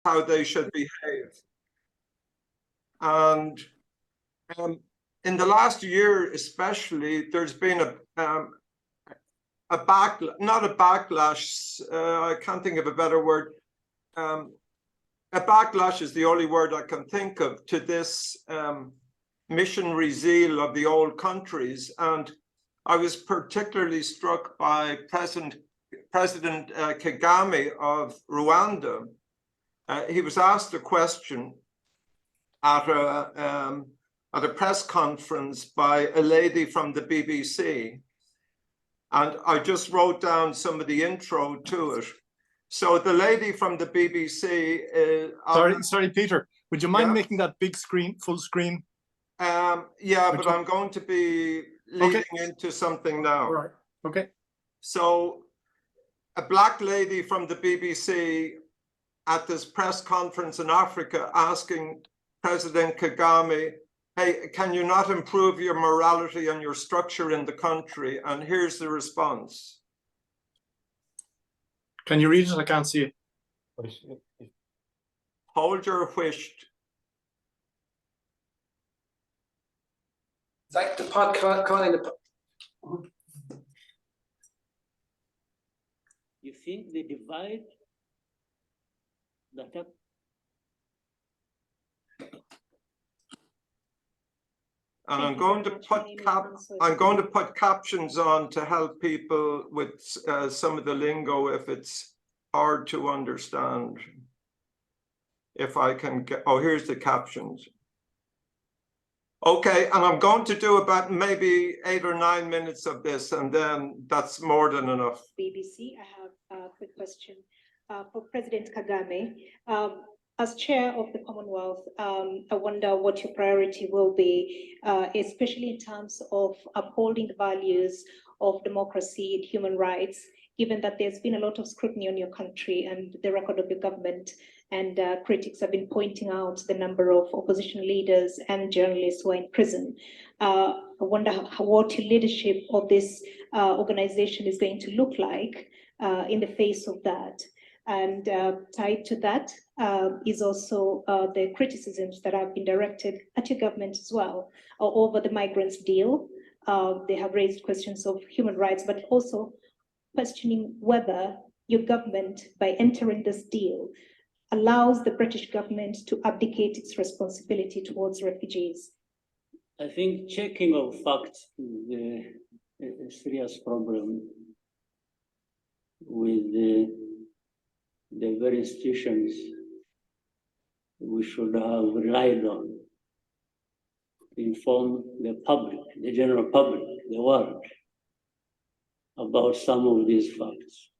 how they should behave. And in the last year, especially, there's been a backlash. I can't think of a better word. A backlash is the only word I can think of to this missionary zeal of the old countries. And I was particularly struck by President Kagame of Rwanda. He was asked a question at a press conference by a lady from the BBC. And I just wrote down some of the intro to it. So the lady from the BBC... sorry, Peter, would you mind making that big screen, full screen? Yeah, but I'm going to be leading into something now. All right, okay. So a black lady from the BBC at this press conference in Africa asking President Kagame, hey, can you not improve your morality and your structure in the country? And here's the response. Can you read it? I can't see it. Hold your wished. It's like the pod calling the... You think the divide that And I'm going to put captions on to help people with some of the lingo if it's hard to understand. If I can get, oh, here's the captions. Okay, and I'm going to do about maybe 8 or 9 minutes of this, and then that's more than enough. BBC, I have a quick question for President Kagame. As chair of the Commonwealth, I wonder what your priority will be, especially in terms of upholding the values of democracy and human rights, given that there's been a lot of scrutiny on your country and the record of your government, and critics have been pointing out the number of opposition leaders and journalists who are in prison. I wonder what your leadership of this organization is going to look like in the face of that. And tied to that is also the criticisms that have been directed at your government as well over the migrants deal. They have raised questions of human rights, but also questioning whether your government, by entering this deal, allows the British government to abdicate its responsibility towards refugees. I think checking of facts is a serious problem with the very institutions we should have relied on to inform the public, the general public, the world, about some of these facts.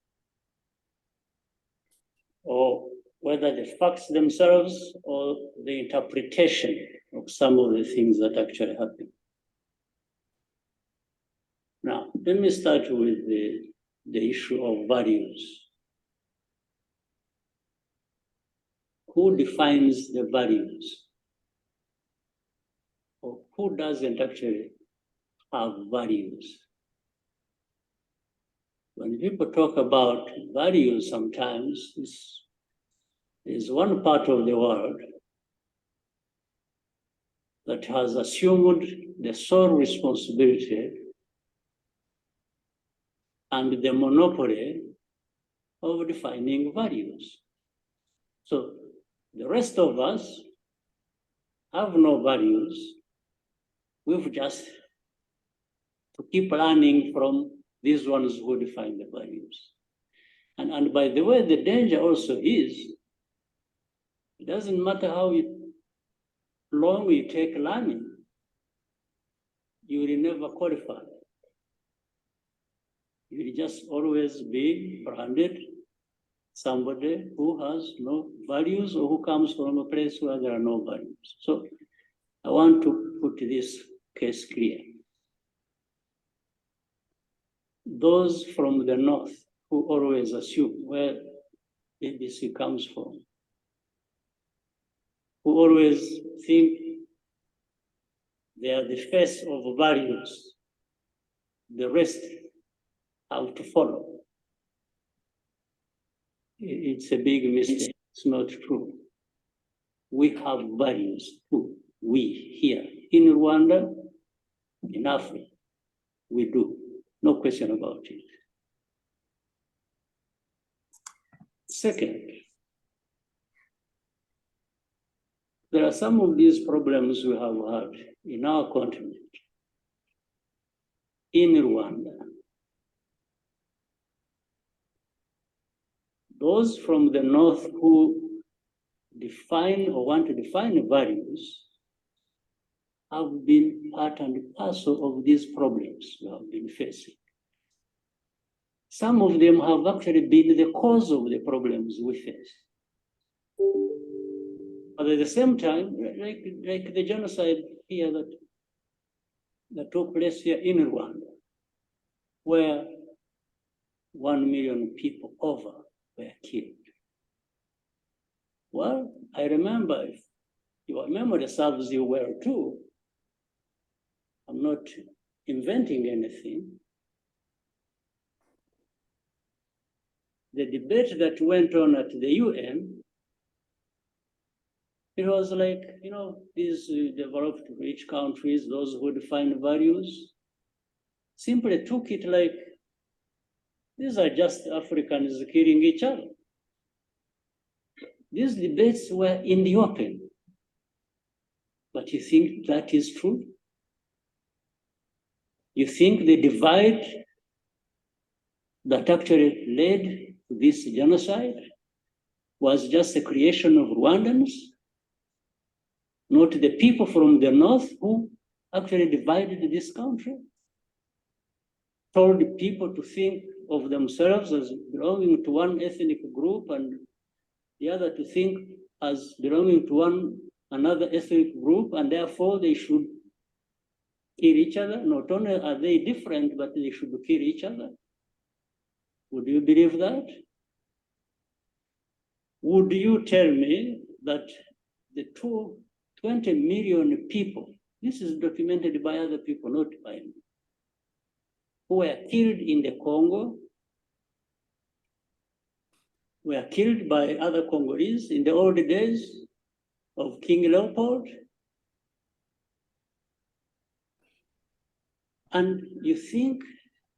Or whether the facts themselves or the interpretation of some of the things that actually happen. Now, let me start with the issue of values. Who defines the values? Or who doesn't actually have values? When people talk about values sometimes, there's one part of the world that has assumed the sole responsibility and the monopoly of defining values. So the rest of us have no values. We've just to keep learning from these ones who define the values. And by the way, the danger also is, it doesn't matter how long you take learning, you will never qualify. You will just always be branded somebody who has no values or who comes from a place where there are no values. So I want to put this case clear. Those from the north who always assume where ABC comes from, who always think they are the face of values, the rest have to follow. It's a big mistake. It's not true. We have values too. We here in Rwanda, in Africa, we do. No question about it. Second, there are some of these problems we have had in our continent, in Rwanda. Those from the north who define or want to define values have been part and parcel of these problems we have been facing. Some of them have actually been the cause of the problems we face. But at the same time, like the genocide here that took place here in Rwanda, where 1 million people over were killed. Well, I remember, if your memory serves you well too, I'm not inventing anything. The debate that went on at the UN, it was like, you know, these developed rich countries, those who define values, simply took it like, these are just Africans killing each other. These debates were in the open. But you think that is true? You think the divide that actually led to this genocide was just a creation of Rwandans, not the people from the north who actually divided this country, told people to think of themselves as belonging to one ethnic group and the other to think as belonging to another ethnic group, and therefore they should kill each other. Not only are they different, but they should kill each other. Would you believe that? Would you tell me that the 20 million people, this is documented by other people, not by me, who were killed in the Congo, were killed by other Congolese in the old days of King Leopold? And you think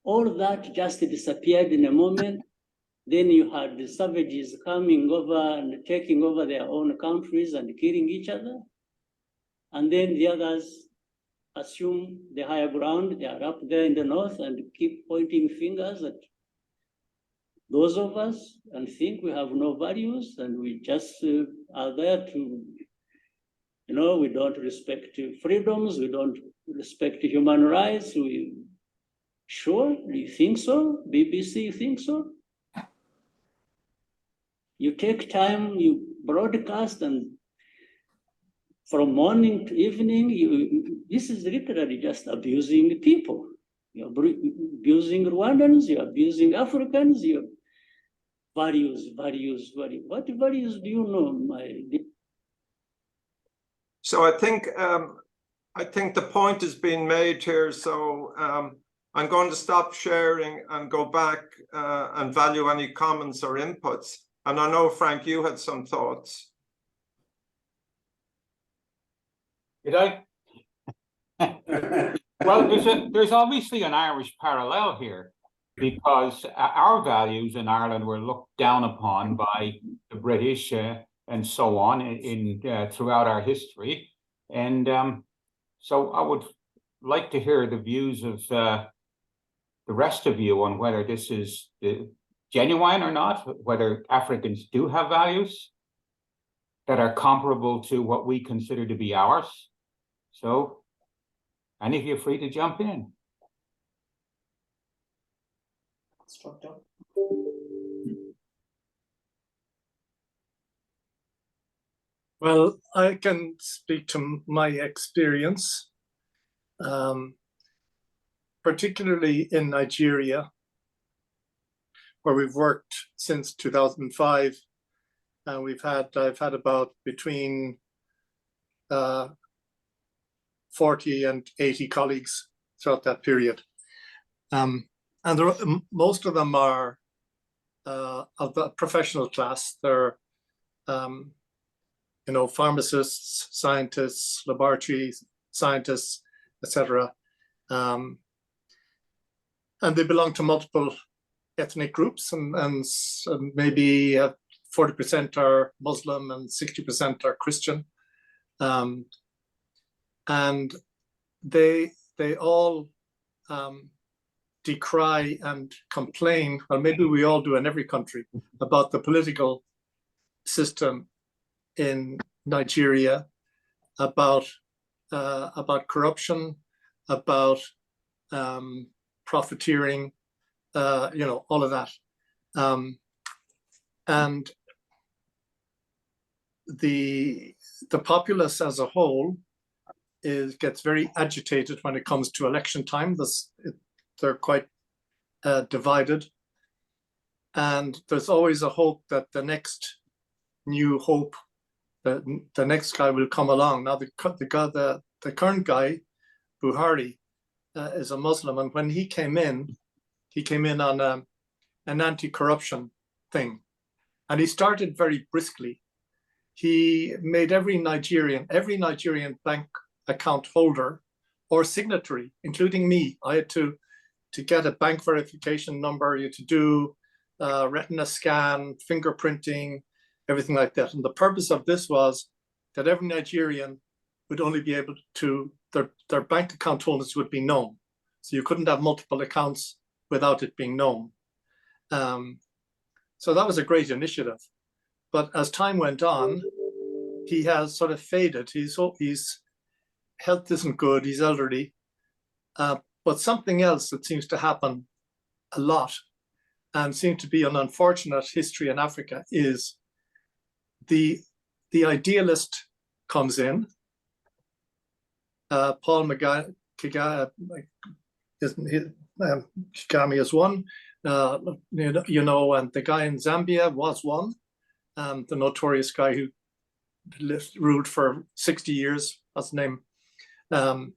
all that just disappeared in a moment? Then you had the savages coming over and taking over their own countries and killing each other. And then the others assume the higher ground. They are up there in the north and keep pointing fingers at those of us and think we have no values and we just are there to, you know, we don't respect freedoms, we don't respect human rights. Sure, do you think so? BBC, you think so? You take time, you broadcast, and from morning to evening, this is literally just abusing people. You're abusing Rwandans, you're abusing Africans, you're values. What values do you know, So I think the point has been made here. So I'm going to stop sharing and go back and value any comments or inputs. And I know, Frank, you had some thoughts. Did I? Well, there's obviously an Irish parallel here, because our values in Ireland were looked down upon by the British and so on throughout our history. And so I would like to hear the views of the rest of you on whether this is genuine or not, whether Africans do have values that are comparable to what we consider to be ours. So any of you free to jump in. Well, I can speak to my experience, particularly in Nigeria, where we've worked since 2005, and I've had about between 40 and 80 colleagues throughout that period. And most of them are of the professional class. They're pharmacists, scientists, laboratory scientists, etc. And they belong to multiple ethnic groups, and maybe 40% are Muslim and 60% are Christian. And they all decry and complain, well, maybe we all do in every country, about the political system in Nigeria, about corruption, about profiteering, all of that. And the populace as a whole gets very agitated when it comes to election time. They're quite divided, and there's always a hope that the next new hope, the next guy will come along. Now the current guy, Buhari, is a Muslim, and when he came in on an anti-corruption thing, and he started very briskly. He made every Nigerian bank account holder or signatory, including me. I had to get a bank verification number, you had to do retina scan, fingerprinting, everything like that. And the purpose of this was that every Nigerian would only be able to, their bank account holders would be known. So you couldn't have multiple accounts without it being known. So that was a great initiative. But as time went on, he has sort of faded. His health isn't good, he's elderly. But something else that seems to happen a lot and seems to be an unfortunate history in Africa is the idealist comes in. Paul Kagame is one, and the guy in Zambia was one, the notorious guy who ruled for 60 years. What's his name? Mugabe.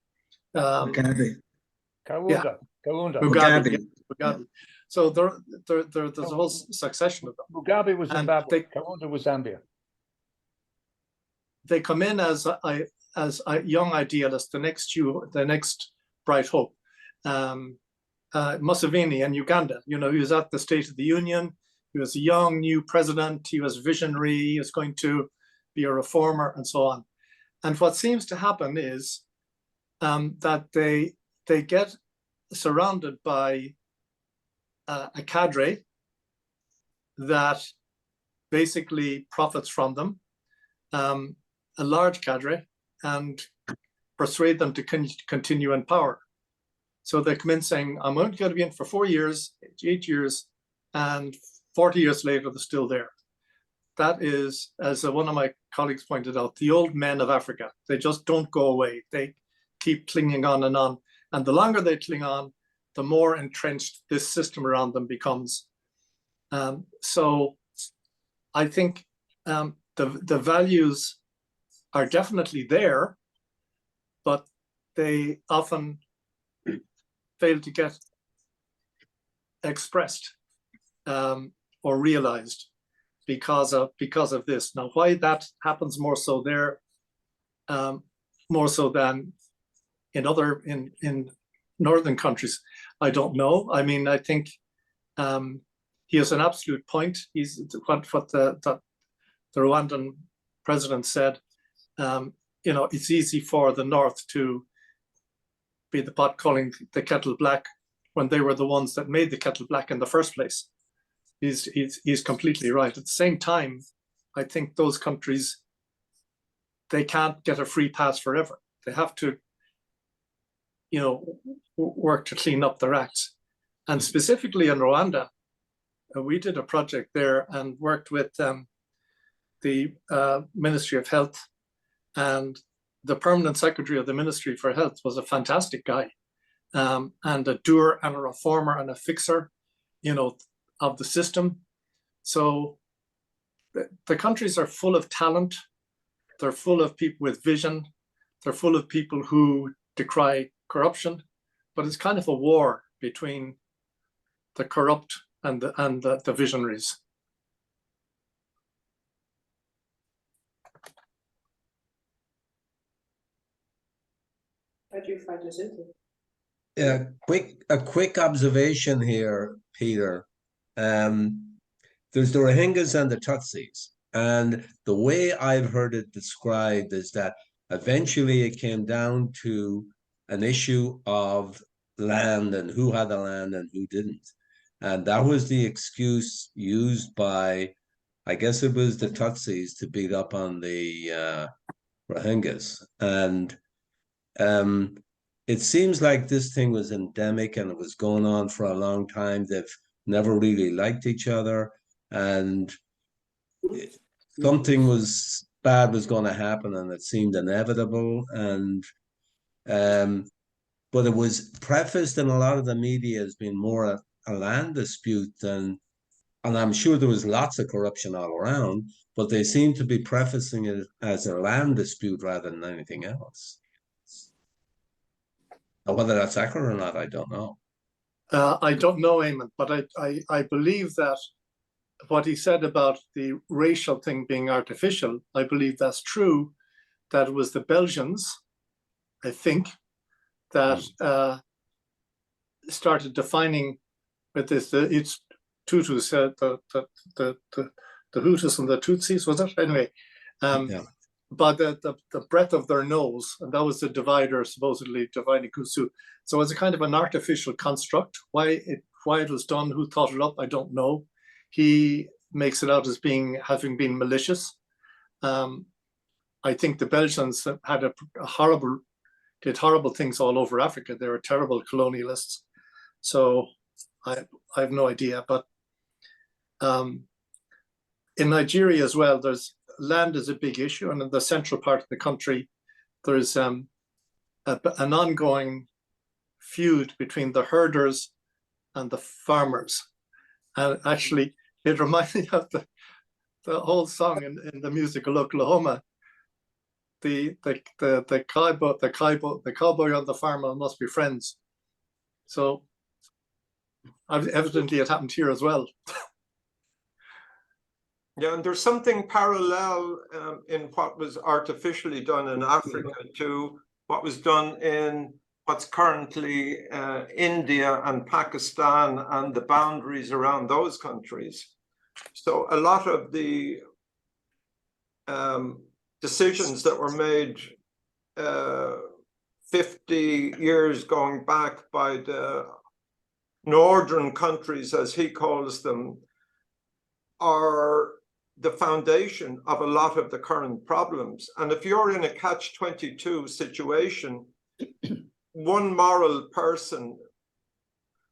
Mugabe. So there's a whole succession of them. Mugabe was Zimbabwe. Kaunda was Zambia. They come in as a young idealist, the next bright hope. Museveni in Uganda, he was at the State of the Union. He was a young new president. He was visionary. He was going to be a reformer and so on. And what seems to happen is that they get surrounded by a cadre that basically profits from them, a large cadre, and persuade them to continue in power. So they come in saying, I'm only going to be in for 4 years, 8 years, and 40 years later, they're still there. That is, as one of my colleagues pointed out, the old men of Africa. They just don't go away. They keep clinging on and on. And the longer they cling on, the more entrenched this system around them becomes. So I think the values are definitely there, but they often fail to get expressed or realized because of this. Now, why that happens more so there, more so than in northern countries, I don't know. I mean, I think he has an absolute point. He's what the Rwandan president said. It's easy for the North to be the pot calling the kettle black when they were the ones that made the kettle black in the first place. He's completely right. At the same time, I think those countries, they can't get a free pass forever. They have to, work to clean up their acts. And specifically in Rwanda, we did a project there and worked with the Ministry of Health, and the permanent secretary of the Ministry for Health was a fantastic guy, and a doer and a reformer and a fixer, of the system. So the countries are full of talent. They're full of people with vision. They're full of people who decry corruption, but it's kind of a war between the corrupt and the visionaries. How do you find this into? A quick observation here, Peter. There's the Rohingyas and the Tutsis, and the way I've heard it described is that eventually it came down to an issue of land and who had the land and who didn't. And that was the excuse used by, I guess it was the Tutsis, to beat up on the Rohingyas. And it seems like this thing was endemic and it was going on for a long time. They've never really liked each other, and something was bad was going to happen, and it seemed inevitable. And but it was prefaced in a lot of the media as being more a land dispute than, and I'm sure there was lots of corruption all around, but they seem to be prefacing it as a land dispute rather than anything else. Now, whether that's accurate or not, I don't know. I don't know, Eamon, but I believe that what he said about the racial thing being artificial, I believe that's true. That it was the Belgians, I think, that started defining with this. It's Tutu said the Hutus and the Tutsis, was it? Anyway, but the breadth of their nose, and that was the divider, supposedly dividing Kusu. So it's a kind of an artificial construct. Why it was done, who thought it up, I don't know. He makes it out as having been malicious. I think the Belgians had did horrible things all over Africa. They were terrible colonialists. So I have no idea. But in Nigeria as well, there's land is a big issue, and in the central part of the country, there's an ongoing feud between the herders and the farmers. And actually, it reminds me of the whole song in the musical Oklahoma. The cowboy and the farmer must be friends. So evidently it happened here as well. Yeah, and there's something parallel in what was artificially done in Africa to what was done in what's currently India and Pakistan and the boundaries around those countries. So a lot of the decisions that were made 50 years going back by the northern countries, as he calls them, are the foundation of a lot of the current problems. And if you're in a catch-22 situation, one moral person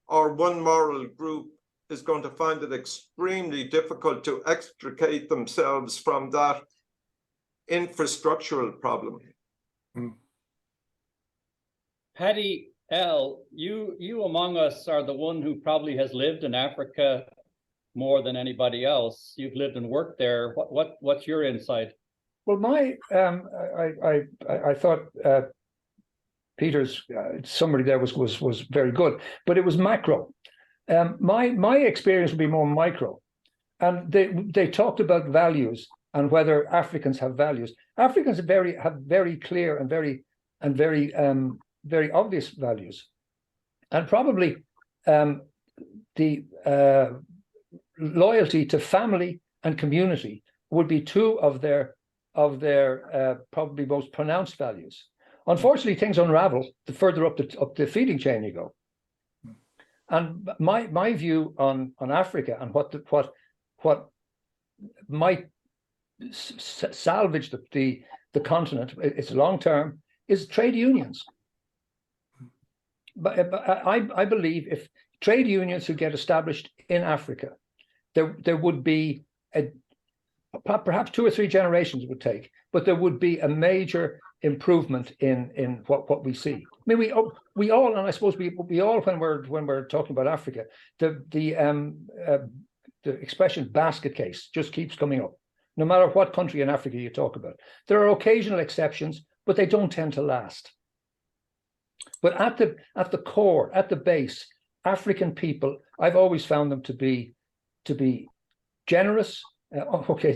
or one moral group is going to find it extremely difficult to extricate themselves from that infrastructural problem. Paddy L., you among us are the one who probably has lived in Africa more than anybody else. You've lived and worked there. What's your insight? Well, I thought Peter's summary there was very good, but it was macro. My experience would be more micro, and they talked about values and whether Africans have values. Africans have very clear and very obvious values, and probably the loyalty to family and community would be two of their probably most pronounced values. Unfortunately, things unravel the further up the feeding chain you go. And my view on Africa and what might salvage the continent, it's long term, is trade unions. But I believe if trade unions would get established in Africa, there would be perhaps 2 or 3 generations it would take, but there would be a major improvement in what we see. I mean, we all, and I suppose we all, when we're talking about Africa, the expression basket case just keeps coming up, no matter what country in Africa you talk about. There are occasional exceptions, but they don't tend to last. But at the core, at the base, African people, I've always found them to be generous. Okay,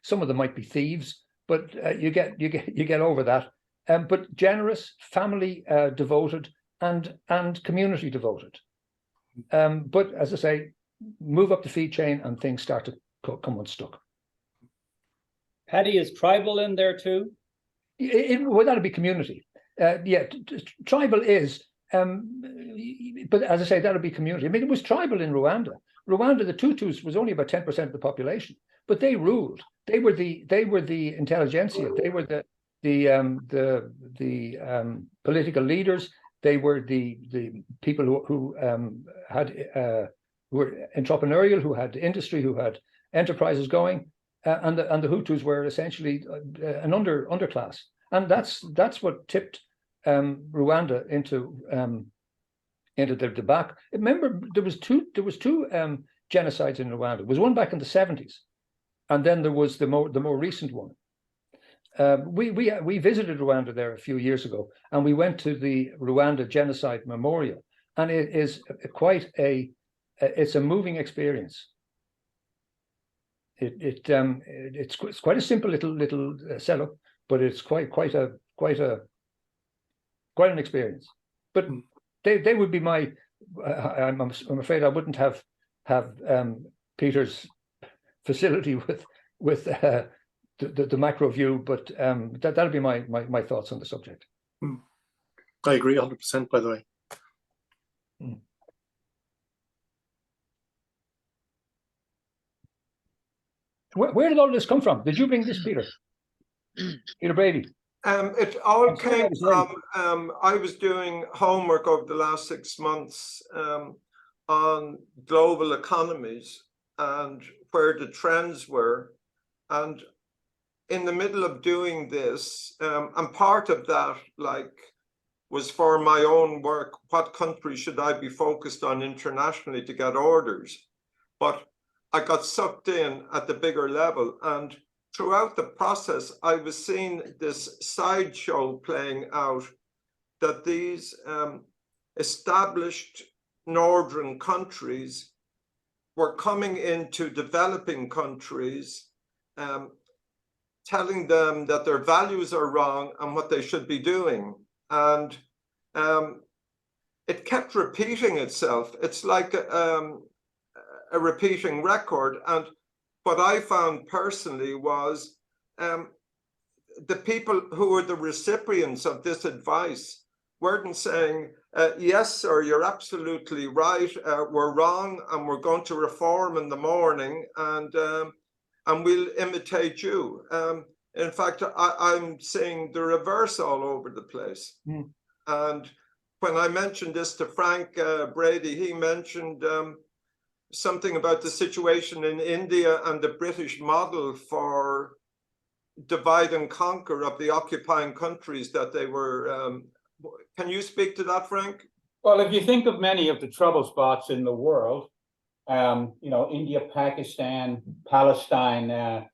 some of them might be thieves, but you get over that. but generous, family devoted, and community devoted. But as I say, move up the feed chain and things start to come unstuck. Paddy, is tribal in there too? Well, that'd be community. Yeah, tribal is, but as I say, that'll be community. I mean, it was tribal in Rwanda. Rwanda, the Tutus was only about 10% of the population, but they ruled. They were the intelligentsia. They were the political leaders. They were the people who were entrepreneurial, who had industry, who had enterprises going, and the Hutus were essentially an underclass, and that's what tipped Rwanda into the back. Remember, there was two genocides in Rwanda. There was one back in the 70s, and then there was the more recent one. We visited Rwanda there a few years ago, and we went to the Rwanda Genocide Memorial, and it is it's a moving experience. It's quite a simple little setup, but it's quite an experience. But they would be my. I'm afraid I wouldn't have Peter's facility with the macro view, but that'll be my thoughts on the subject. I agree 100%, by the way. Where did all this come from? Did you bring this, Peter? Peter Brady? It all came from, I was doing homework over the last 6 months on global economies and where the trends were. And in the middle of doing this, and part of that, was for my own work, what country should I be focused on internationally to get orders? But I got sucked in at the bigger level, and throughout the process, I was seeing this sideshow playing out, that these established northern countries were coming into developing countries, telling them that their values are wrong and what they should be doing. And it kept repeating itself. It's like a repeating record. And what I found personally was the people who were the recipients of this advice weren't saying, yes, sir, you're absolutely right. We're wrong, and we're going to reform in the morning, and we'll imitate you. In fact, I'm seeing the reverse all over the place. And when I mentioned this to Frank Brady, he mentioned something about the situation in India and the British model for divide and conquer of the occupying countries that they were. Can you speak to that, Frank? Well, if you think of many of the trouble spots in the world, India, Pakistan, Palestine,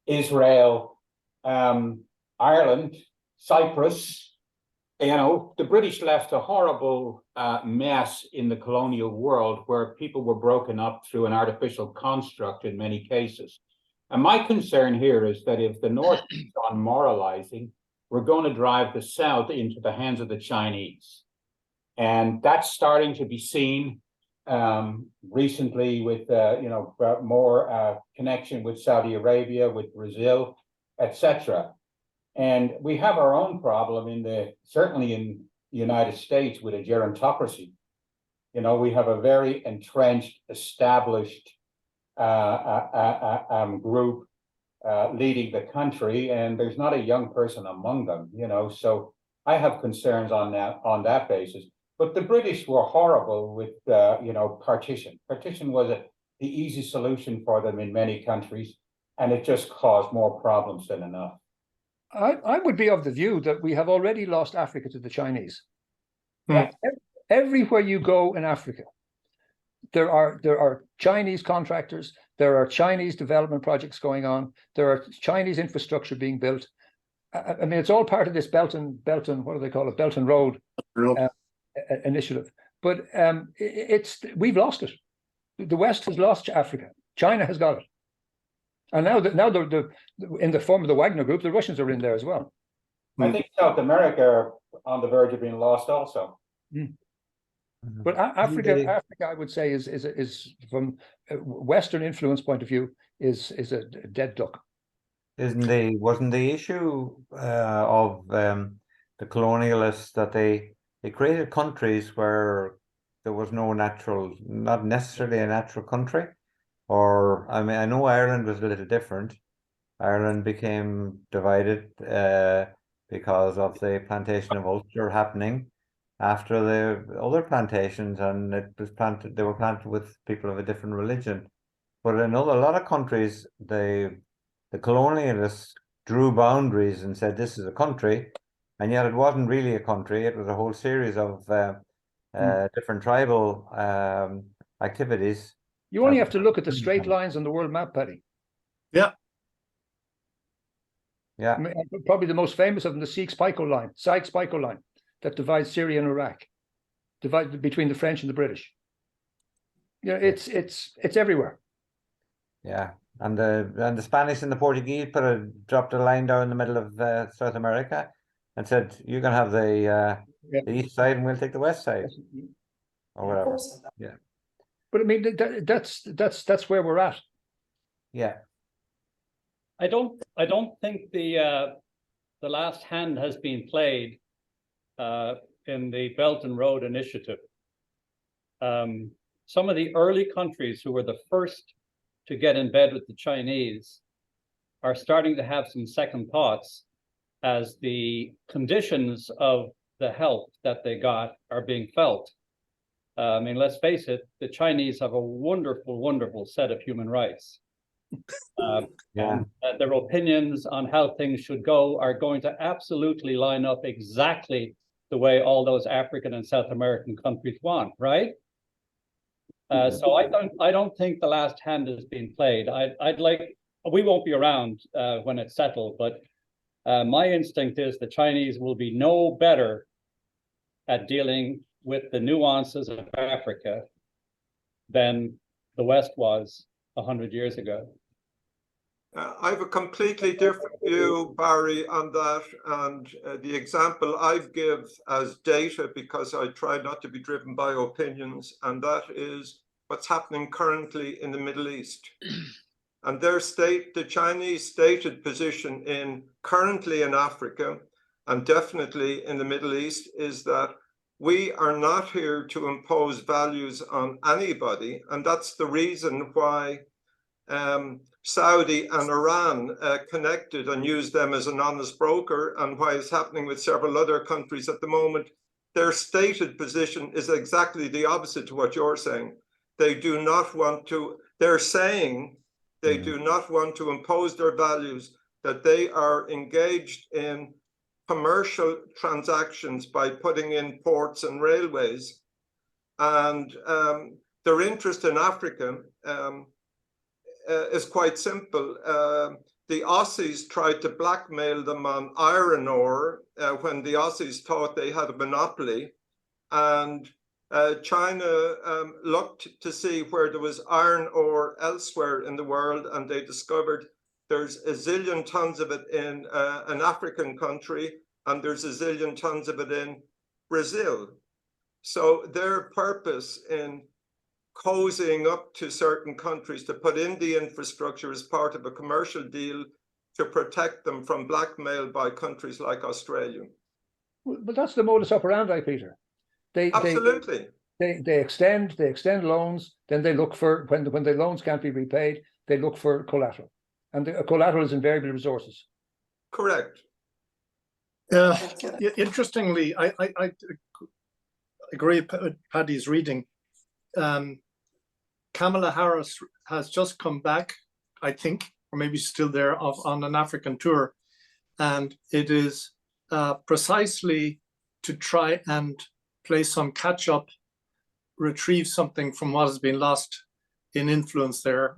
Israel, Ireland, Cyprus, the British left a horrible mess in the colonial world where people were broken up through an artificial construct in many cases. And my concern here is that if the North keeps on moralizing, we're going to drive the South into the hands of the Chinese. And that's starting to be seen recently with, more connection with Saudi Arabia, with Brazil, etc. And we have our own problem certainly in the United States with a gerontocracy. We have a very entrenched, established group leading the country, and there's not a young person among them, so I have concerns on that basis. But the British were horrible with, partition. Partition was the easy solution for them in many countries, and it just caused more problems than enough. I would be of the view that we have already lost Africa to the Chinese. Everywhere you go in Africa, there are Chinese contractors, there are Chinese development projects going on, there are Chinese infrastructure being built. I mean, it's all part of this Belt and what do they call it? Belt and Road initiative. But we've lost it. The West has lost Africa. China has got it. And now they're in the form of the Wagner Group, the Russians are in there as well. I think South America are on the verge of being lost also. But Africa, I would say, is from a Western influence point of view, is a dead duck. Wasn't the issue of the colonialists that they created countries where there was no natural, not necessarily a natural country? Or, I mean, I know Ireland was a little different. Ireland became divided because of the plantation of Ulster happening after the other plantations, and it was planted. They were planted with people of a different religion. But in a lot of countries, the colonialists drew boundaries and said this is a country, and yet it wasn't really a country. It was a whole series of different tribal activities. You only have to look at the straight lines on the world map, Paddy. Yeah. Yeah. I mean, probably the most famous of them, the Sykes-Picot line that divides Syria and Iraq, divided between the French and the British. Yeah, it's everywhere. Yeah, and the Spanish and the Portuguese dropped a line down the middle of South America and said, "You can have the east side, and we'll take the west side," or whatever. Yeah. But I mean, that's where we're at. Yeah. I don't think the last hand has been played in the Belt and Road Initiative. Some of the early countries who were the first to get in bed with the Chinese are starting to have some second thoughts as the conditions of the help that they got are being felt. I mean, let's face it, the Chinese have a wonderful, wonderful set of human rights. And their opinions on how things should go are going to absolutely line up exactly the way all those African and South American countries want, right? So I don't think the last hand has been played. We won't be around when it's settled, but my instinct is the Chinese will be no better at dealing with the nuances of Africa than the West was 100 years ago. I have a completely different view, Barry, on that, and the example I give as data, because I try not to be driven by opinions, and that is what's happening currently in the Middle East. And the Chinese stated position currently in Africa, and definitely in the Middle East, is that we are not here to impose values on anybody, and that's the reason why Saudi and Iran connected and used them as an honest broker, and why it's happening with several other countries at the moment. Their stated position is exactly the opposite to what you're saying. They do not want to, they're saying they do not want to impose their values, that they are engaged in commercial transactions by putting in ports and railways. And their interest in Africa is quite simple. The Aussies tried to blackmail them on iron ore when the Aussies thought they had a monopoly. And China looked to see where there was iron ore elsewhere in the world, and they discovered there's a zillion tons of it in an African country, and there's a zillion tons of it in Brazil. So their purpose in cozying up to certain countries to put in the infrastructure as part of a commercial deal to protect them from blackmail by countries like Australia. But that's the modus operandi, Peter. Absolutely. They extend loans, then they look for, when the loans can't be repaid, they look for collateral. And the collateral is invariably resources. Correct. Interestingly, I agree with Paddy's reading. Kamala Harris has just come back, I think, or maybe still there, on an African tour. And it is precisely to try and play some catch up, retrieve something from what has been lost in influence there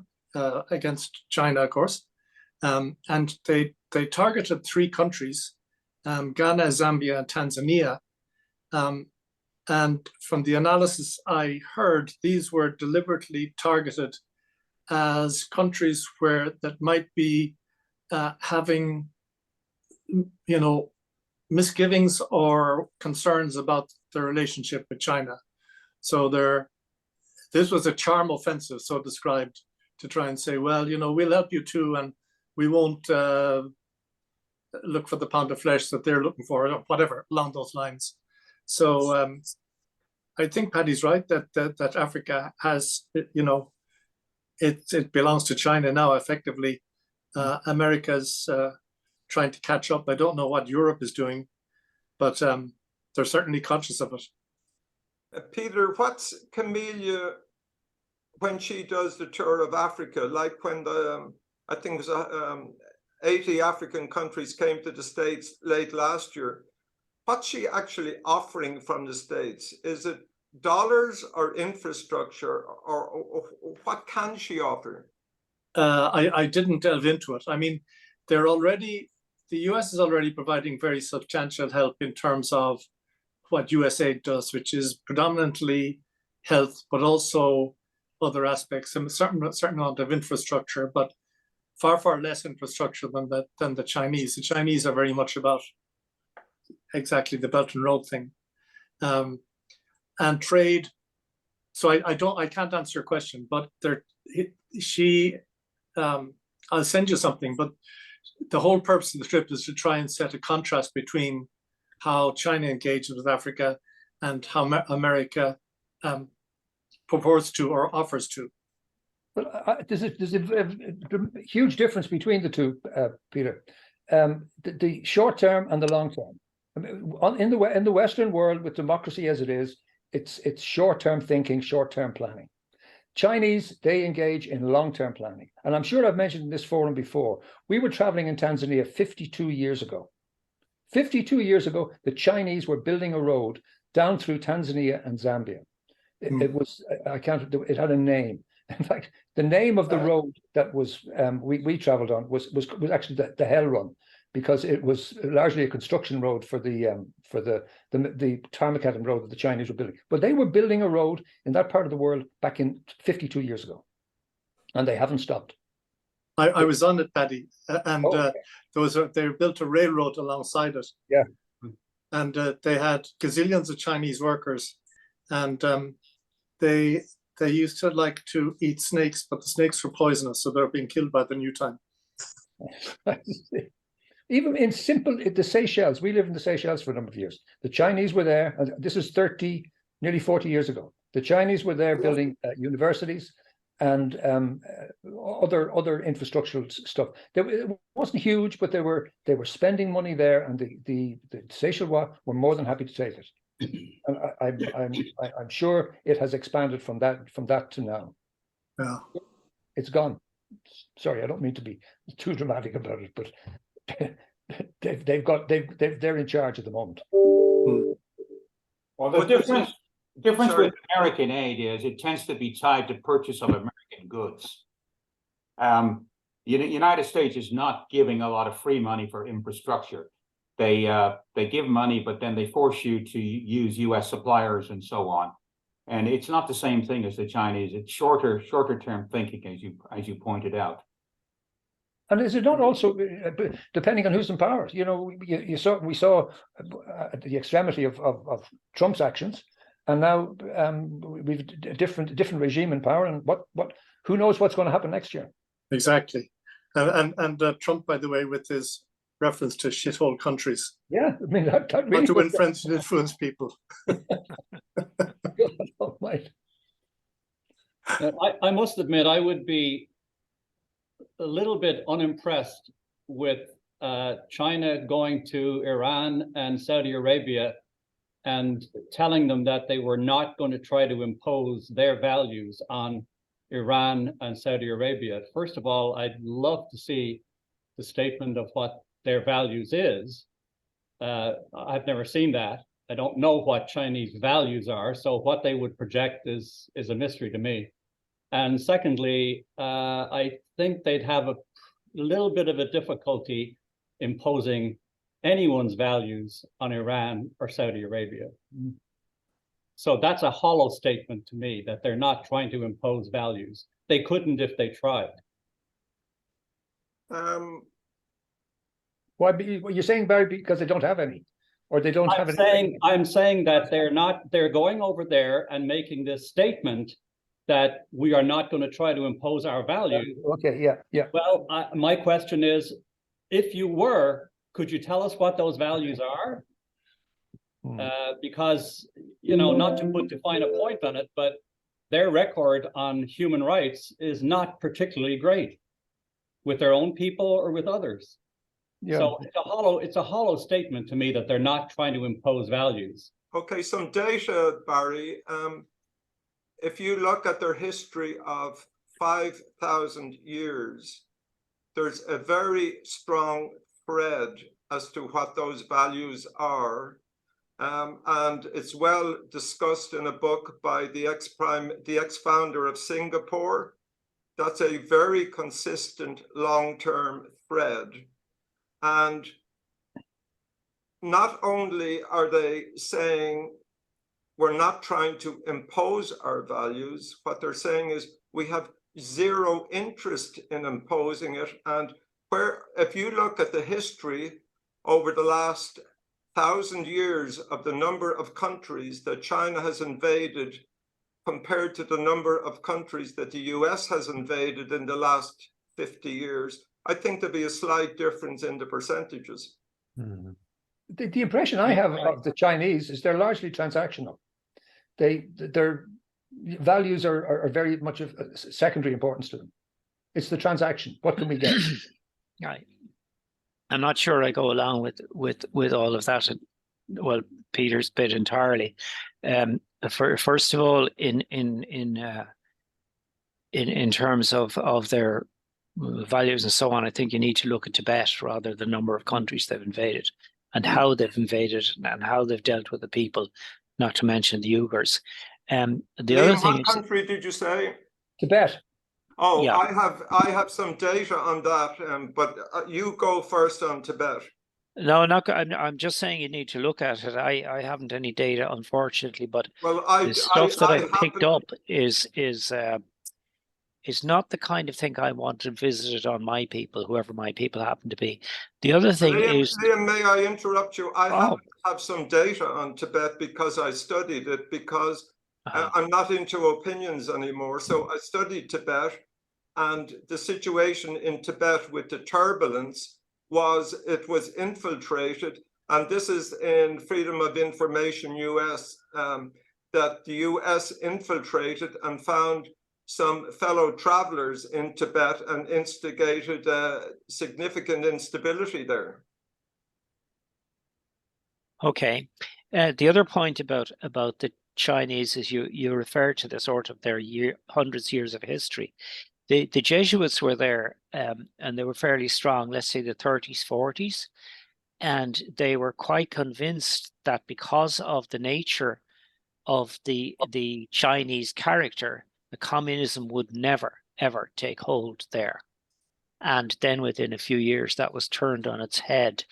against China, of course. And they targeted 3 countries, Ghana, Zambia, and Tanzania. And from the analysis I heard, these were deliberately targeted as countries that might be having, misgivings or concerns about the relationship with China. So this was a charm offensive, so described, to try and say, well, we'll help you too, and we won't look for the pound of flesh that they're looking for, or whatever, along those lines. So I think Paddy's right that Africa has, it belongs to China now, effectively. America's trying to catch up. I don't know what Europe is doing, but they're certainly conscious of it. Peter, what's Camelia, when she does the tour of Africa, like when I think it was 80 African countries came to the States late last year, what's she actually offering from the States? Is it dollars or infrastructure, or what can she offer? I didn't delve into it. I mean, the US is already providing very substantial help in terms of what USAID does, which is predominantly health, but also other aspects, and a certain amount of infrastructure, but far less infrastructure than the Chinese. The Chinese are very much about exactly the Belt and Road thing, and trade. So I can't answer your question, but I'll send you something. But the whole purpose of the trip is to try and set a contrast between how China engages with Africa and how America purports to or offers to. But there's a huge difference between the two, Peter. The short term and the long term. I mean, in the Western world, with democracy as it is, it's short term thinking, short term planning. Chinese, they engage in long term planning, and I'm sure I've mentioned in this forum before. We were traveling in Tanzania 52 years ago. 52 years ago, the Chinese were building a road down through Tanzania and Zambia. It was, it had a name. In fact, the name of the road that was we traveled on was actually the Hell Run, because it was largely a construction road for the Tarmacadam road that the Chinese were building. But they were building a road in that part of the world back in 52 years ago, and they haven't stopped. I was on it, Paddy, and they built a railroad alongside it. Yeah, and they had gazillions of Chinese workers, and they used to like to eat snakes, but the snakes were poisonous, so they're being killed by the new time. Even in the Seychelles, we lived in the Seychelles for a number of years. The Chinese were there, and this is nearly 40 years ago. The Chinese were there building universities and other infrastructural stuff. It wasn't huge, but they were spending money there, and the Seychelles were more than happy to take it. And I'm sure it has expanded from that to now. Yeah, it's gone. Sorry, I don't mean to be too dramatic about it, but they're in charge at the moment. Well, the difference with American aid is it tends to be tied to purchase of American goods. The United States is not giving a lot of free money for infrastructure. They give money, but then they force you to use U.S. suppliers and so on. And it's not the same thing as the Chinese. It's shorter term thinking, as you pointed out. And is it not also depending on who's in power? We saw at the extremity of Trump's actions, and now we've a different regime in power. And who knows what's going to happen next year? Exactly. And Trump, by the way, with his reference to shithole countries. Yeah, I mean that really not to win friends and influence people. Oh, right. I must admit, I would be a little bit unimpressed with China going to Iran and Saudi Arabia and telling them that they were not going to try to impose their values on Iran and Saudi Arabia. First of all, I'd love to see the statement of what their values is. I've never seen that. I don't know what Chinese values are, so what they would project is a mystery to me. And secondly, I think they'd have a little bit of a difficulty imposing anyone's values on Iran or Saudi Arabia. So that's a hollow statement to me, that they're not trying to impose values. They couldn't if they tried. Why? You're saying, Barry, because they don't have any? or they don't have I'm saying that they're going over there and making this statement that we are not going to try to impose our values. Okay, yeah. Well, my question is, if you were, could you tell us what those values are? Because, not to put too fine a point on it, but their record on human rights is not particularly great with their own people or with others. Yeah. So it's a hollow statement to me that they're not trying to impose values. Okay, some data, Barry. If you look at their history of 5,000 years, there's a very strong thread as to what those values are. And it's well discussed in a book by the ex-founder of Singapore. That's a very consistent long-term thread. And not only are they saying we're not trying to impose our values, what they're saying is we have zero interest in imposing it. And if you look at the history over the last 1,000 years of the number of countries that China has invaded compared to the number of countries that the US has invaded in the last 50 years, I think there'll be a slight difference in the percentages. The impression I have of the Chinese is they're largely transactional. Their values are very much of secondary importance to them. It's the transaction. What can we get? I'm not sure I go along with all of that. Well, Peter's bit entirely. First of all, in terms of their values and so on, I think you need to look at Tibet rather than the number of countries they've invaded and how they've invaded and how they've dealt with the people, not to mention the Uyghurs. The other thing what country did you say? Tibet. Oh, yeah. I have some data on that, but you go first on Tibet. No, I'm just saying you need to look at it. I haven't any data, unfortunately, but the stuff that I've picked up is not the kind of thing I want to visit it on my people, whoever my people happen to be. The other thing is... Liam, may I interrupt you? I have some data on Tibet because I studied it, because I'm not into opinions anymore. So I studied Tibet, and the situation in Tibet with the turbulence was it was infiltrated, and this is in Freedom of Information US, that the US infiltrated and found some fellow travelers in Tibet and instigated significant instability there. Okay. The other point about the Chinese is you refer to the sort of their hundreds of years of history. The Jesuits were there, and they were fairly strong, let's say the 30s, 40s, and they were quite convinced that because of the nature of the Chinese character, the communism would never, ever take hold there. And then within a few years, that was turned on its head.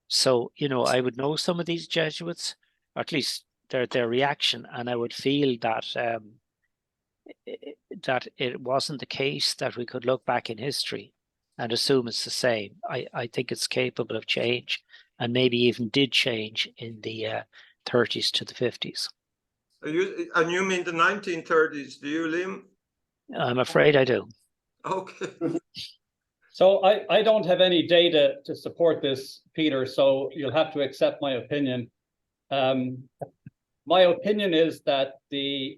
So, I would know some of these Jesuits, or at least their reaction, and I would feel that that it wasn't the case that we could look back in history and assume it's the same. I think it's capable of change, and maybe even did change in the 30s to the 50s. And you mean the 1930s, do you, Liam? I'm afraid I do. Okay. So I don't have any data to support this, Peter, so you'll have to accept my opinion. My opinion is that the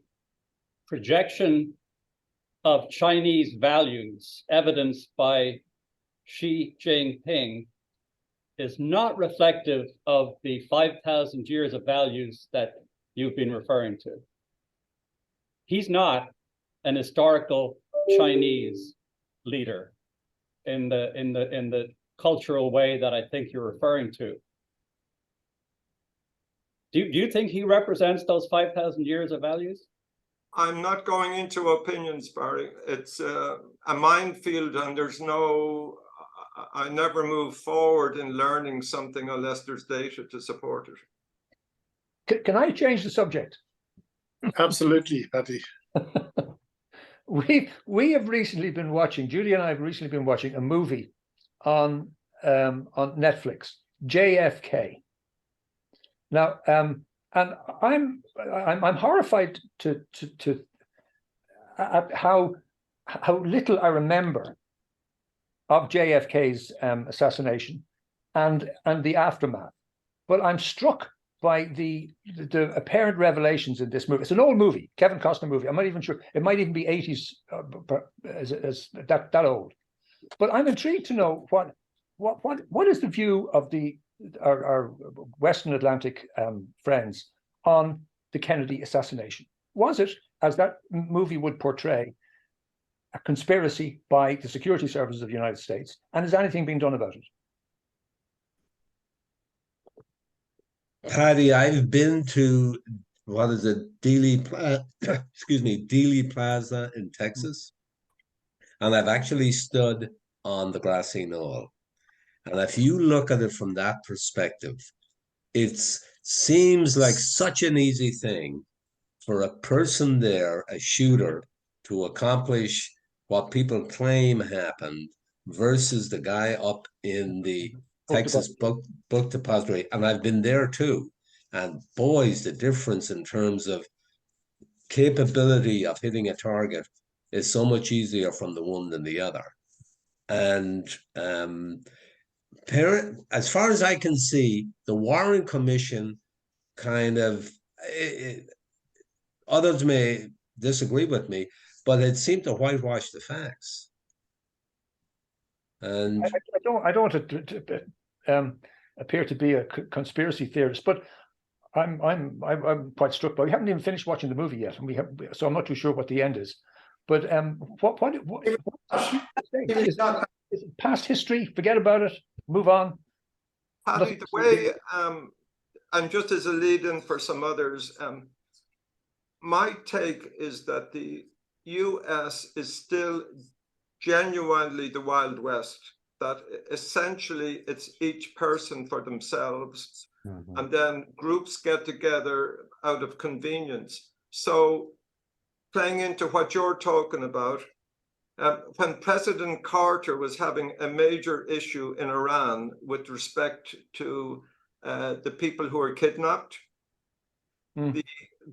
projection of Chinese values evidenced by Xi Jinping is not reflective of the 5,000 years of values that you've been referring to. He's not an historical Chinese leader in the cultural way that I think you're referring to. Do you think he represents those 5,000 years of values? I'm not going into opinions, Barry. It's a minefield, and I never move forward in learning something unless there's data to support it. Can I change the subject? Absolutely, Patty. We have recently been watching, Julie and I have recently been watching a movie on Netflix, JFK. Now, and I'm horrified at how little I remember of JFK's assassination and the aftermath. But I'm struck by the apparent revelations in this movie. It's an old movie, Kevin Costner movie. I'm not even sure. It might even be 80s, as that old. But I'm intrigued to know what is the view of our Western Atlantic friends on the Kennedy assassination? Was it, as that movie would portray, a conspiracy by the security services of the United States? And is anything being done about it? Paddy, I've been to, what is it, Dealey Plaza in Texas, and I've actually stood on the grassy knoll. And if you look at it from that perspective, it seems like such an easy thing for a person there, a shooter, to accomplish what people claim happened versus the guy up in the Texas book depository. And I've been there too. And boys, the difference in terms of capability of hitting a target is so much easier from the one than the other. And as far as I can see, the Warren Commission kind of, others may disagree with me, but it seemed to whitewash the facts. And I don't want to appear to be a conspiracy theorist, but I'm quite struck by. We haven't even finished watching the movie yet, and so I'm not too sure what the end is. But is it past history? Forget about it. Move on. Paddy, the way, and just as a lead-in for some others, my take is that the US is still genuinely the Wild West, that essentially it's each person for themselves, and then groups get together out of convenience. So playing into what you're talking about, when President Carter was having a major issue in Iran with respect to the people who were kidnapped, the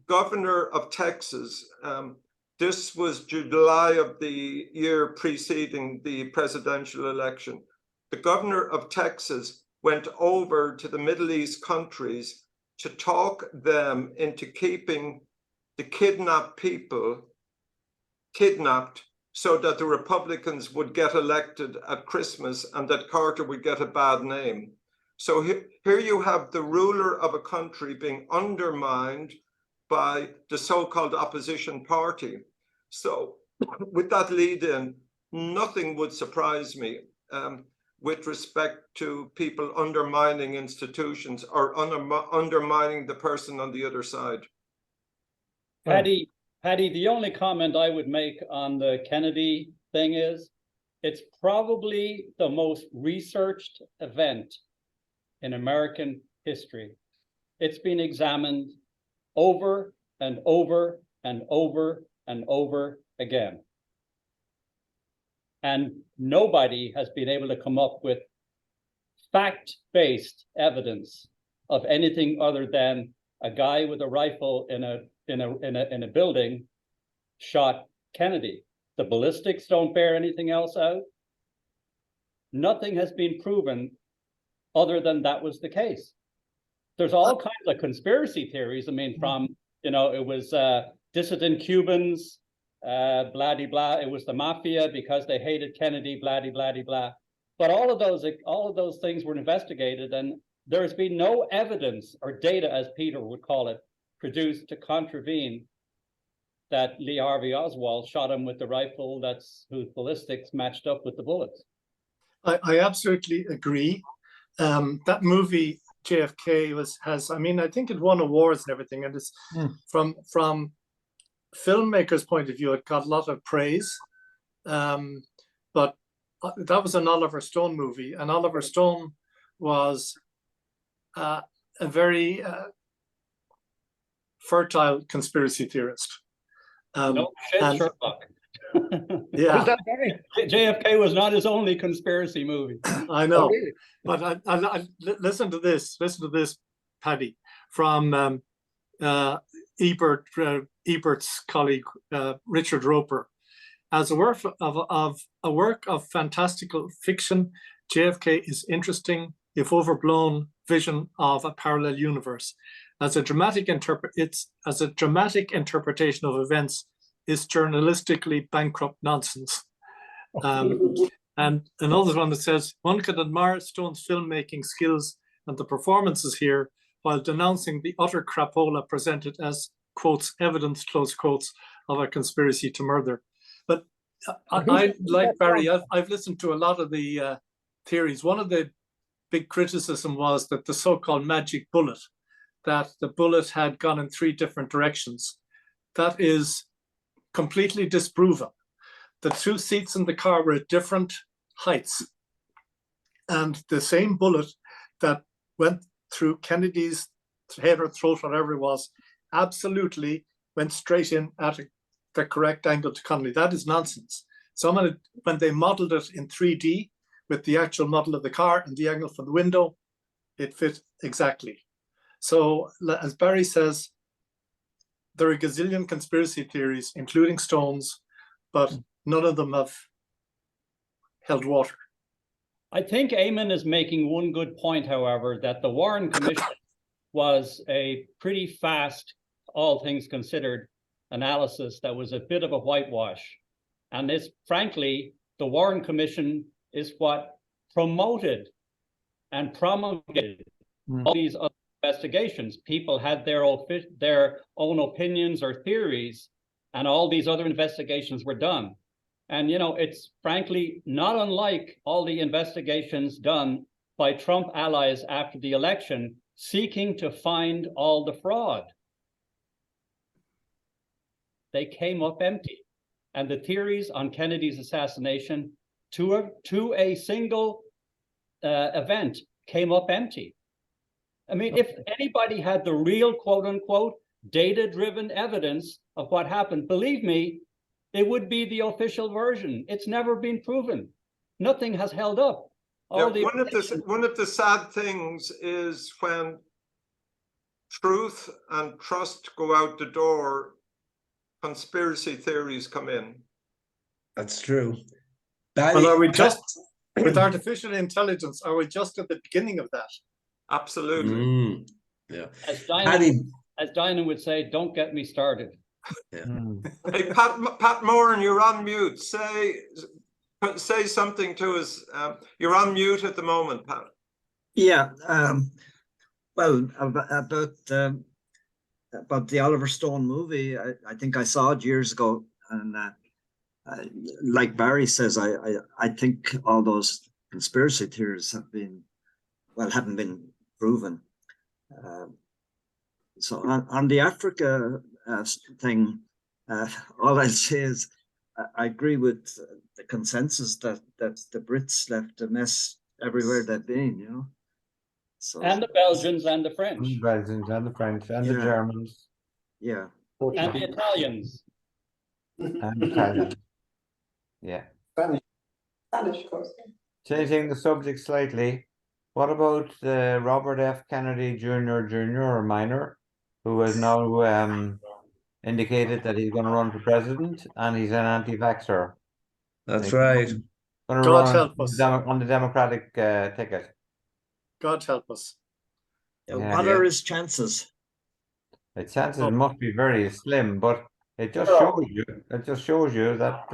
governor of Texas, this was July of the year preceding the presidential election. The governor of Texas went over to the Middle East countries to talk them into keeping the kidnapped people kidnapped so that the Republicans would get elected at Christmas and that Carter would get a bad name. So here you have the ruler of a country being undermined by the so-called opposition party. So with that lead in, nothing would surprise me with respect to people undermining institutions or undermining the person on the other side. Paddy, the only comment I would make on the Kennedy thing is, it's probably the most researched event in American history. It's been examined over and over and over and over again. And nobody has been able to come up with fact-based evidence of anything other than a guy with a rifle in a building shot Kennedy. The ballistics don't bear anything else out. Nothing has been proven other than that was the case. There's all kinds of conspiracy theories. I mean, from, it was dissident Cubans, blah de blah. It was the mafia because they hated Kennedy, blah de blah de blah. But all of those things were investigated, and there has been no evidence or data, as Peter would call it, produced to contravene that Lee Harvey Oswald shot him with the rifle whose ballistics matched up with the bullets. I absolutely agree. That movie JFK has. I mean, I think it won awards and everything, and it's from filmmakers' point of view, it got a lot of praise. But that was an Oliver Stone movie, and Oliver Stone was a very fertile conspiracy theorist. No shit, Sherlock. Yeah, JFK was not his only conspiracy movie. I know, but I listen to this, Paddy. from Ebert's colleague, Richard Roper. As a work of fantastical fiction, JFK is interesting, if overblown, vision of a parallel universe. As a dramatic interpretation of events, is journalistically bankrupt nonsense. And another one that says, one could admire Stone's filmmaking skills and the performances here, while denouncing the utter crapola presented as, quotes, evidence, close quotes, of a conspiracy to murder. But I like Barry, I've listened to a lot of the theories. One of the big criticism was that the so-called magic bullet, that the bullet had gone in 3 different directions. That is completely disproven. The 2 seats in the car were at different heights. And the same bullet that went through Kennedy's head or throat, whatever it was, absolutely went straight in at the correct angle to Connolly. That is nonsense. Someone, when they modeled it in 3D with the actual model of the car and the angle from the window, it fit exactly. So as Barry says, there are a gazillion conspiracy theories, including Stone's, but none of them have held water. I think Eamon is making one good point, however, that the Warren Commission was a pretty fast, all things considered, analysis that was a bit of a whitewash. And this, frankly, the Warren Commission is what promoted and promulgated all these other investigations. People had their own opinions or theories, and all these other investigations were done. And, you know, it's frankly not unlike all the investigations done by Trump allies after the election, seeking to find all the fraud. They came up empty. And the theories on Kennedy's assassination to a single event came up empty. I mean, if anybody had the real quote unquote data-driven evidence of what happened, believe me, it would be the official version. It's never been proven. Nothing has held up. Yeah, one of the sad things is when truth and trust go out the door, conspiracy theories come in. That's true. Well, are we just, with artificial intelligence, are we just at the beginning of that? Absolutely. Yeah. As Diana would say, don't get me started. Yeah. Hey, Pat Moran, you're on mute. Say something to us. You're on mute at the moment, Pat. Yeah. Well, about the Oliver Stone movie, I think I saw it years ago, and like Barry says, I think all those conspiracy theories haven't been proven. So on the Africa thing, all I'll say is I agree with the consensus that the Brits left a mess everywhere they've been, you know. So, and the Belgians and the French. The Belgians and the French and the Germans. Yeah. And the Italians. And Italians. Yeah. Spanish, of course. Changing the subject slightly, what about Robert F. Kennedy Jr. or Minor, who has now indicated that he's going to run for president and he's an anti-vaxxer? That's right. Going to run on the Democratic ticket. God help us. What are his chances? The chances must be very slim, but it just shows you. It just shows you that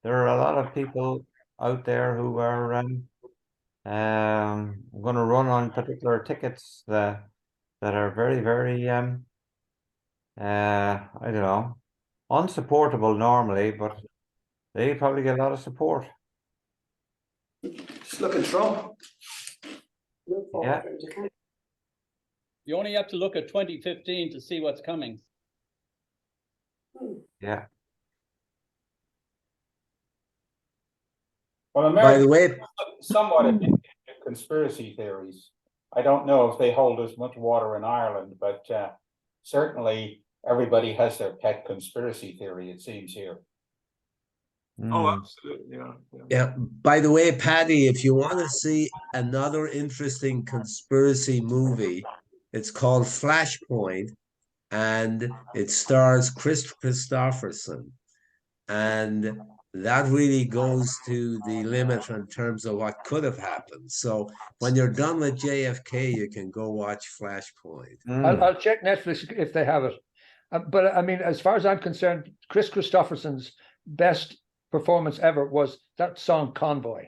there are a lot of people out there who are going to run on particular tickets that are very, very I don't know, unsupportable normally, but they probably get a lot of support. Just look at Trump. Yeah. You only have to look at 2015 to see what's coming. Yeah. Well, By the way, somewhat addicted to conspiracy theories. I don't know if they hold as much water in Ireland, but certainly everybody has their pet conspiracy theory, it seems here. Oh, absolutely. Yeah. By the way, Paddy, if you want to see another interesting conspiracy movie, It's called Flashpoint, and it stars Chris Christopherson. And that really goes to the limit in terms of what could have happened. So when you're done with JFK, you can go watch Flashpoint. I'll check Netflix if they have it. But I mean, as far as I'm concerned, Chris Christopherson's best performance ever was that song Convoy.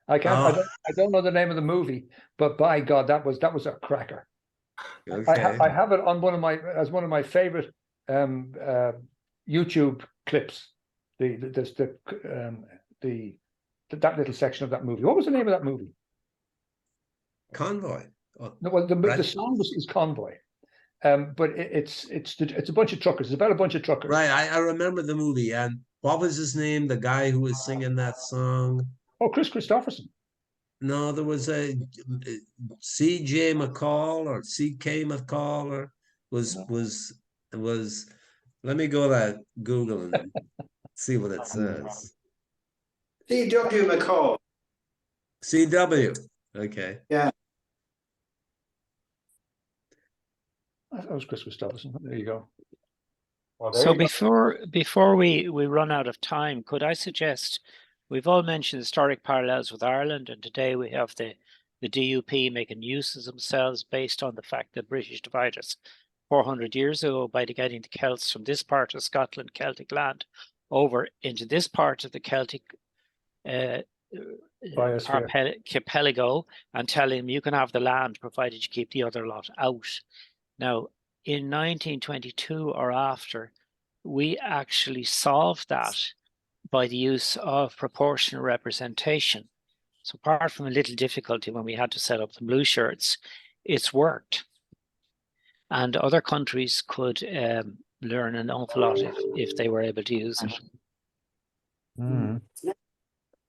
I don't know the name of the movie, but by God, that was a cracker. Okay. I have it on one of my favorite YouTube clips. That little section of that movie. What was the name of that movie? Convoy. No, well, the song is Convoy. But it's a bunch of truckers. It's about a bunch of truckers. Right, I remember the movie. And what was his name? The guy who was singing that song? Oh, Chris Christopherson. No, there was a C.J. McCall or C.K. McCall or was. Let me go to Google and see what it says. C.W. McCall. C.W. Okay. Yeah. That was Chris Christopherson. There you go. Well, So before we run out of time, could I suggest, we've all mentioned historic parallels with Ireland, and today we have the DUP making use of themselves based on the fact that British divided us 400 years ago by getting the Celts from this part of Scotland, Celtic land, over into this part of the Celtic archipelago, and telling them you can have the land provided you keep the other lot out. Now, in 1922 or after, we actually solved that by the use of proportional representation. So apart from a little difficulty when we had to set up the blue shirts, it's worked. And other countries could learn an awful lot if they were able to use it.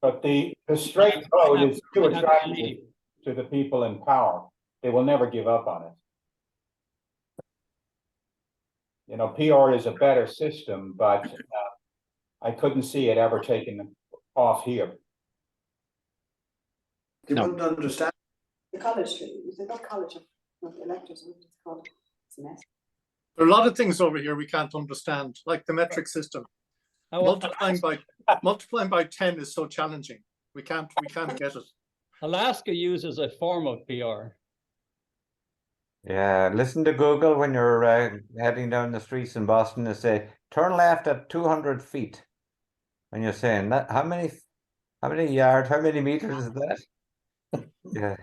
But the straight road is too attractive to the people in power. They will never give up on it. You know, PR is a better system, but I couldn't see it ever taking off here. You wouldn't understand. The college, they got college of electors, what it's called. It's a mess. There are a lot of things over here we can't understand, like the metric system. Multiplying by 10 is so challenging. We can't get it. Alaska uses a form of PR. Yeah, listen to Google when you're heading down the streets in Boston and say, turn left at 200 feet. And you're saying that, how many yards, how many meters is that? Yeah.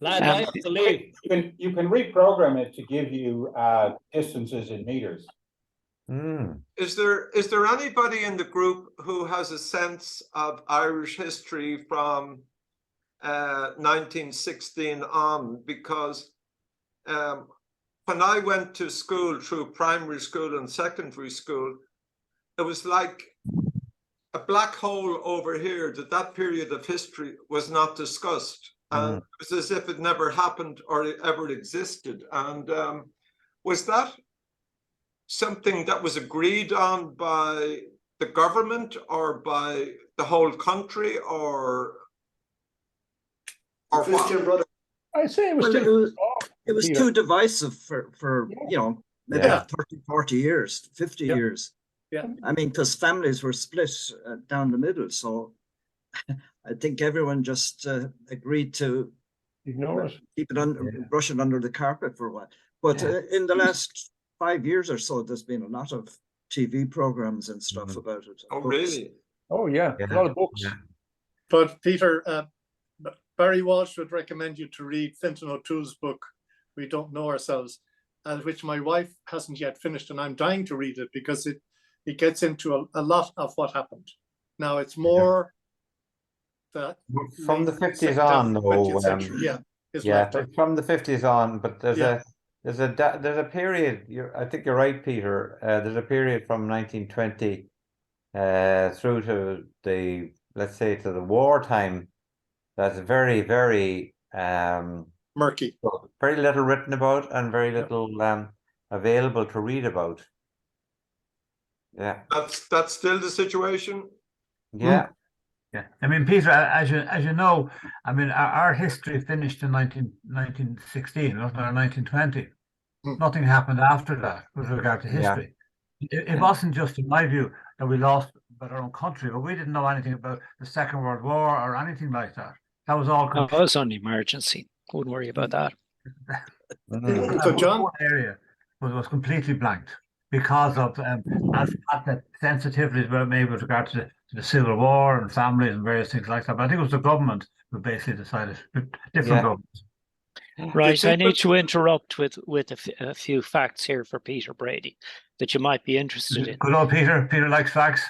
Lads, I have to leave. You can reprogram it to give you distances in meters. Is there anybody in the group who has a sense of Irish history from 1916 on? Because when I went to school through primary school and secondary school, it was like a black hole over here that period of history was not discussed. And it was as if it never happened or it ever existed. And was that something that was agreed on by the government or by the whole country or what? I say it was it was too divisive for you know, maybe 30, 40 years, 50 years. Yeah. I mean, because families were split down the middle. So I think everyone just agreed to ignore it, keep it brush it under the carpet for a while. But in the last 5 years or so, there's been a lot of TV programs and stuff about it. Oh, really? Oh, yeah. A lot of books. Yeah. But Peter, Barry Walsh would recommend you to read Fintan O'Toole's book, We Don't Know Ourselves, and which my wife hasn't yet finished, and I'm dying to read it because it gets into a lot of what happened. Now it's more from the 50s on, though. From the 50s on, but there's a period. I think you're right, Peter. There's a period from 1920 through to let's say to the wartime that's very, very murky. Very little written about and very little available to read about. Yeah. That's still the situation. Yeah. Yeah, I mean, Peter, as you know, I mean, our history finished in 1916, wasn't it, or 1920? Nothing happened after that with regard to history. It wasn't just, in my view, that we lost about our own country, but we didn't know anything about the Second World War or anything like that. That was all. No, it was only emergency. Wouldn't worry about that. So John, area was completely blanked because of as that sensitivities were made with regard to the Civil War and families and various things like that. But I think it was the government who basically decided, different governments. Right, I need to interrupt with a few facts here for Peter Brady that you might be interested in. Good old Peter. Peter likes facts.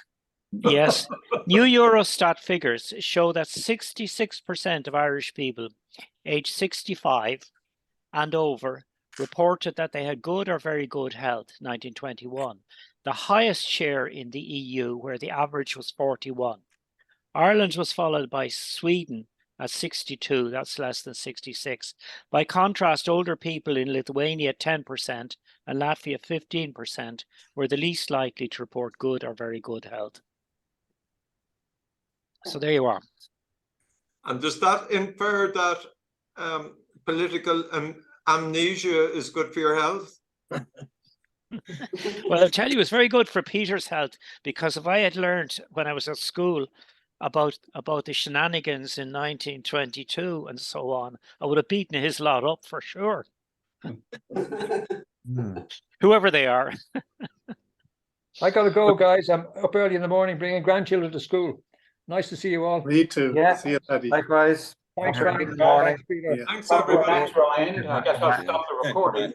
Yes. New Eurostat figures show that 66% of Irish people aged 65 and over reported that they had good or very good health in 1921, the highest share in the EU, where the average was 41. Ireland was followed by Sweden at 62, that's less than 66. By contrast, older people in Lithuania 10% and Latvia 15% were the least likely to report good or very good health. So there you are. And does that infer that political amnesia is good for your health? Well, I'll tell you, it's very good for Peter's health, because if I had learned when I was at school about the shenanigans in 1922 and so on, I would have beaten his lot up for sure. Whoever they are. I gotta go, guys. I'm up early in the morning bringing grandchildren to school. Nice to see you all. me too. Yeah. See you, Paddy. Likewise. Thanks, Have a Ryan. good morning. Thanks, Peter. Yeah. Thanks, everybody. Thanks, Ryan. I guess I'll stop the recording.